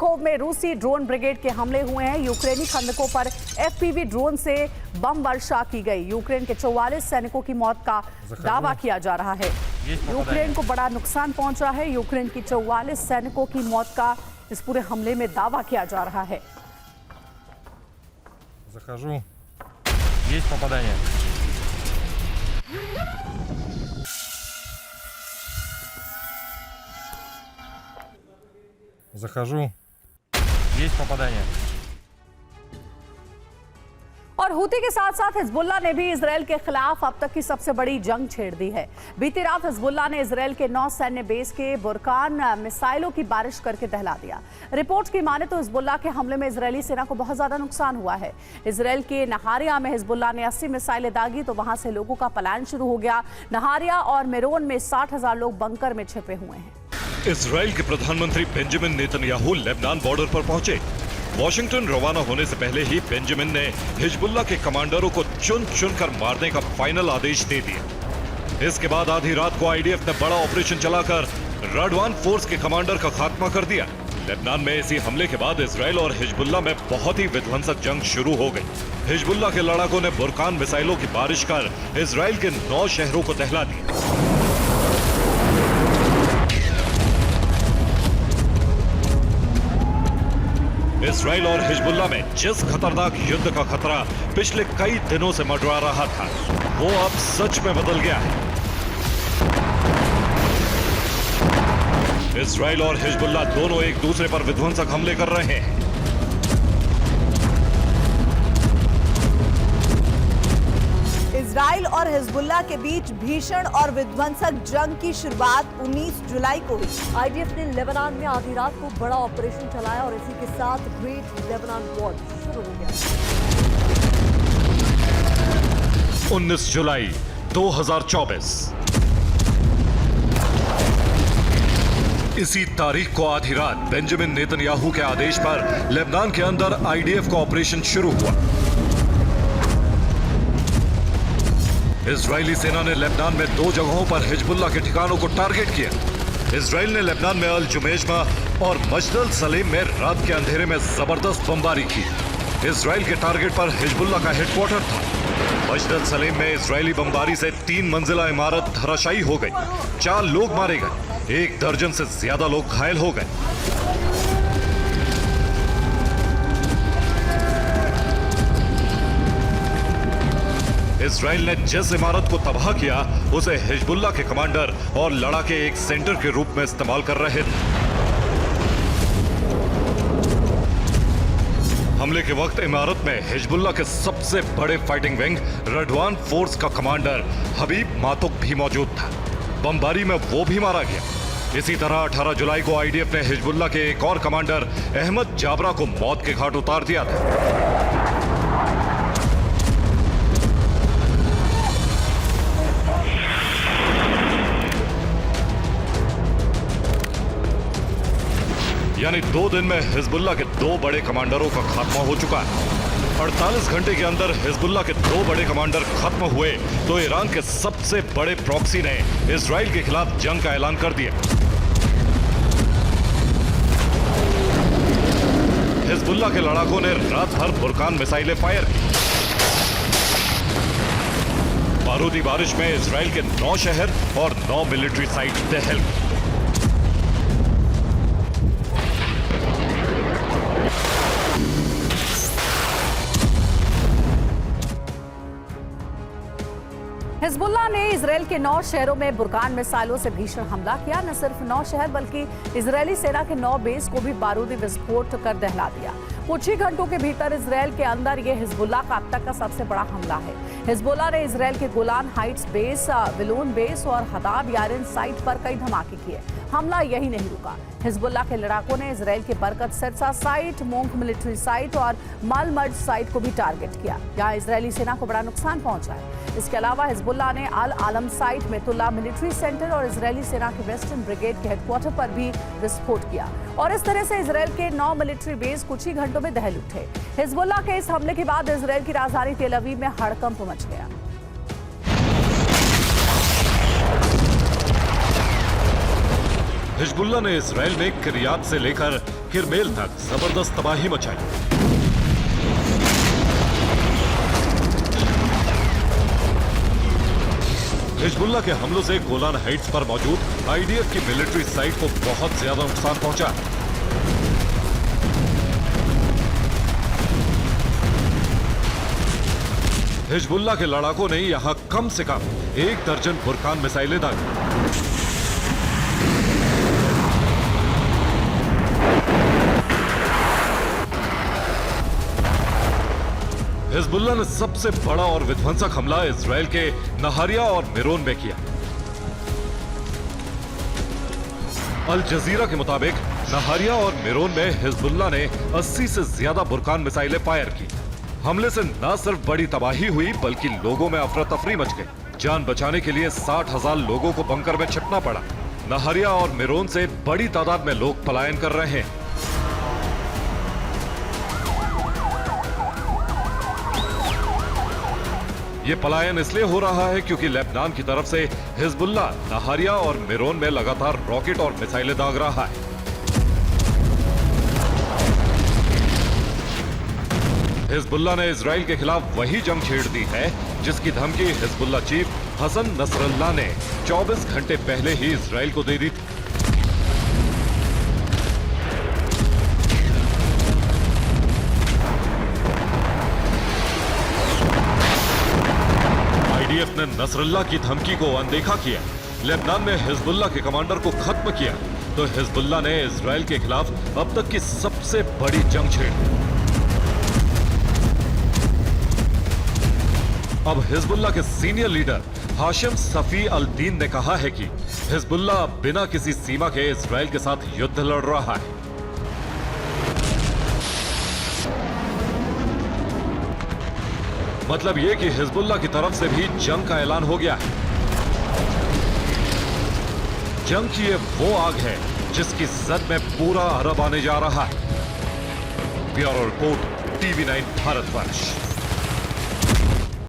खोव में रूसी drone brigade के हमले हुए हैं। यूक्रेनी खंदकों पर एफपीवी ड्रोन से बम वर्षा की गई। यूक्रेन के 44 सैनिकों की मौत का दावा किया जा रहा है। यूक्रेन को बड़ा नुकसान पहुंचा है। यूक्रेन की 44 सैनिकों की मौत का इस पूरे हमले में दावा किया जा रहा है। Захожу. Есть попадание. Захожу. Есть попадание. और हूती के साथ साथ हिजबुल्लाह ने भी इजरायल के खिलाफ अब तक की सबसे बड़ी जंग छेड़ दी है। बीती रात हिजबुल्लाह ने इजरायल के 9 सैन्य बेस के बुरकान मिसाइलों की बारिश करके दहला दिया। रिपोर्ट की माने तो हिजबुल्लाह के हमले में इजरायली सेना को बहुत ज्यादा नुकसान हुआ है। इजरायल के नहारिया में हिजबुल्लाह ने 80 मिसाइलें दागी तो वहां से लोगों का पलायन शुरू हो गया। नहारिया और मेरोन में 60,000 लोग बंकर में छिपे हुए हैं। इजरायल के प्रधानमंत्री बेंजामिन नेतन्याहू लेबनान बॉर्डर पर पहुंचे। वॉशिंगटन रवाना होने से पहले ही बेंजामिन ने हिजबुल्लाह के कमांडरों को चुन चुनकर मारने का फाइनल आदेश दे दिया। इसके बाद आधी रात को आईडीएफ ने बड़ा ऑपरेशन चलाकर राडवान फोर्स के कमांडर का खात्मा कर दिया। लेबनान में इसी हमले के बाद इजरायल और हिजबुल्लाह में बहुत ही विध्वंसक जंग शुरू हो गई। हिजबुल्लाह के लड़ाकों ने बुरकान मिसाइलों की बारिश कर इजरायल के 9 शहरों को दहला दिया। इजरायल और हिजबुल्लाह में जिस खतरनाक युद्ध का खतरा पिछले कई दिनों से मंडरा रहा था, वो अब सच में बदल गया है। इजरायल और हिजबुल्लाह दोनों एक दूसरे पर विध्वंसक हमले कर रहे हैं। इजराइल और हिजबुल्लाह के बीच भीषण और विध्वंसक जंग की शुरुआत 19 जुलाई को हुई। आईडीएफ ने लेबनान में आधी रात को बड़ा ऑपरेशन चलाया और इसी के साथ ग्रेट लेबनान वॉर शुरू हो गया। 19 जुलाई 2024 इसी तारीख को आधी रात बेंजामिन नेतन्याहू के आदेश पर लेबनान के अंदर आईडीएफ का ऑपरेशन शुरू हुआ। इजरायली सेना ने लेबनान में 2 जगहों पर हिजबुल्लाह के ठिकानों को टारगेट किया। इजरायल ने लेबनान में अल जुमैजमा और मजदल सलीम में रात के अंधेरे में जबरदस्त बमबारी की। इजरायल के टारगेट पर हिजबुल्लाह का हेडक्वार्टर था। मजदल सलीम में इजरायली बमबारी से 3 मंजिला इमारत धराशायी हो गई। 4 लोग मारे गए। 1 दर्जन से ज्यादा लोग घायल हो गए। इजरायल ने जिस इमारत को तबाह किया उसे हिजबुल्लाह के कमांडर और लड़ाके एक सेंटर के रूप में इस्तेमाल कर रहे थे। हमले के वक्त इमारत में हिजबुल्लाह के सबसे बड़े फाइटिंग विंग राडवान फोर्स का कमांडर हबीब मातुक भी मौजूद था। बमबारी में वो भी मारा गया। इसी तरह 18 जुलाई को आईडीएफ ने हिजबुल्लाह के एक और कमांडर अहमद जाबरा को मौत के घाट उतार दिया था। यानी 2 दिन में हिजबुल्लाह के 2 बड़े कमांडरों का खात्मा हो चुका है। 48 घंटे के अंदर हिजबुल्लाह के 2 बड़े कमांडर खत्म हुए तो ईरान के सबसे बड़े प्रॉक्सी ने इजरायल के खिलाफ जंग का ऐलान कर दिया। हिजबुल्लाह के लड़ाकों ने रात भर बुरकान मिसाइलें फायर की। बारूदी बारिश में इजरायल के 9 शहर और 9 मिलिट्री साइट दहल गई। हिजबुल्लाह ने इजरायल के 9 शहरों में बुरकान मिसाइलों से भीषण हमला किया। न सिर्फ 9 शहर बल्कि इजरायली सेना के 9 बेस को भी बारूदी विस्फोट कर दहला दिया। कुछ ही घंटों के भीतर इजरायल के अंदर यह हिजबुल्लाह का अब तक का सबसे बड़ा हमला है। हिजबुल्लाह ने इजरायल के गोलान हाइट्स बेस, विलोन बेस और हदाब यारिन साइट पर कई धमाके किए। हमला यही नहीं रुका। हिजबुल्लाह के लड़ाकों ने इजरायल के बरकत Sirsa site, monk military site और मालमर्ज साइट को भी टारगेट किया। यहाँ इजरायली सेना को बड़ा नुकसान पहुंचा है। इसके अलावा हिजबुल्लाह ने अल आलम साइट, मेतुल्ला मिलिट्री सेंटर और इजरायली सेना के वेस्टर्न ब्रिगेड के हेडक्वार्टर पर भी विस्फोट किया। और इस तरह से इजरायल के 9 मिलिट्री बेस कुछ ही घंटों में दहल उठे। हिजबुल्लाह के इस हमले के बाद इजरायल की राजधानी तेल अवीव में हड़कंप मच गया। हिजबुल्लाह ने इजरायल में किरियात से लेकर किरमेल तक जबरदस्त तबाही मचाई। हिजबुल्लाह के हमलों से गोलान हाइट्स पर मौजूद आईडीएफ की मिलिट्री साइट को बहुत ज्यादा नुकसान पहुंचा। हिजबुल्लाह के लड़ाकों ने यहां कम से कम 1 दर्जन बुरकान मिसाइलें दागी। हिजबुल्लाह ने सबसे बड़ा और विध्वंसक हमला इजराइल के नहारिया और मिरोन में किया। अल जजीरा के मुताबिक नहारिया और मिरोन में हिजबुल्लाह ने 80 से ज्यादा बुरकान मिसाइलें फायर की। हमले से न सिर्फ बड़ी तबाही हुई बल्कि लोगों में अफरा तफरी मच गई। जान बचाने के लिए 60,000 लोगों को बंकर में छिपना पड़ा। नहारिया और मिरोन से बड़ी तादाद में लोग पलायन कर रहे हैं। ये पलायन इसलिए हो रहा है क्योंकि लेबनान की तरफ से हिजबुल्लाह नहारिया और मिरोन में लगातार रॉकेट और मिसाइलें दाग रहा है। हिजबुल्लाह ने इजराइल के खिलाफ वही जंग छेड़ दी है जिसकी धमकी हिजबुल्लाह चीफ हसन नसरल्लाह ने 24 घंटे पहले ही इजराइल को दे दी थी। आईडीएफ ने नसरल्लाह की धमकी को अनदेखा किया। लेबनान में हिजबुल्लाह के कमांडर को खत्म किया तो हिजबुल्लाह ने इजराइल के खिलाफ अब तक की सबसे बड़ी जंग छेड़ी। अब हिजबुल्लाह के सीनियर लीडर हाशिम सफी अल दीन ने कहा है कि हिजबुल्लाह बिना किसी सीमा के इजराइल के साथ युद्ध लड़ रहा है। मतलब यह कि हिजबुल्लाह की तरफ से भी जंग का ऐलान हो गया है। जंग की ये वो आग है जिसकी जद में पूरा अरब आने जा रहा है। Bureau report, TV9 Bharatvarsh.